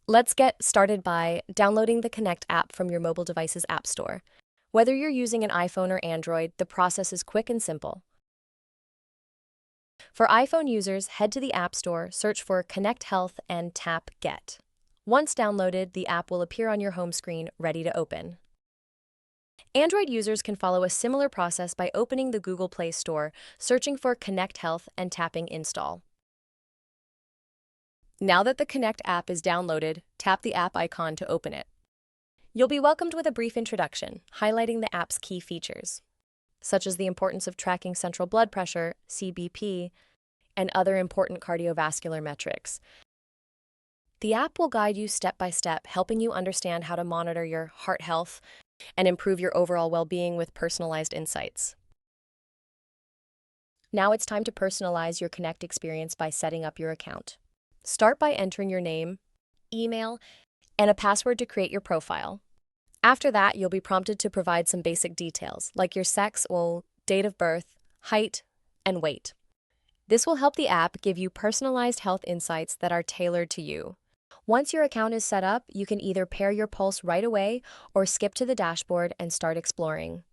Let's get started by downloading the CONNEQT app from your mobile device's app store. Whether you're using an iPhone or Android, the process is quick and simple. For iPhone users, head to the App Store, search for CONNEQT Health, and tap Get. Once downloaded, the app will appear on your home screen, ready to open. Android users can follow a similar process by opening the Google Play Store, searching for CONNEQT Health, and tapping Install. Now that the CONNEQT app is downloaded, tap the app icon to open it. You'll be welcomed with a brief introduction, highlighting the app's key features, such as the importance of tracking central blood pressure, CBP, and other important cardiovascular metrics. The app will guide you step by step, helping you understand how to monitor your heart health and improve your overall well-being with personalized insights. Now it's time to personalize your CONNEQT experience by setting up your account. Start by entering your name, email, and a password to create your profile. After that, you'll be prompted to provide some basic details, like your sex or date of birth, height, and weight. This will help the app give you personalized health insights that are tailored to you. Once your account is set up, you can either pair your pulse right away or skip to the dashboard and start exploring.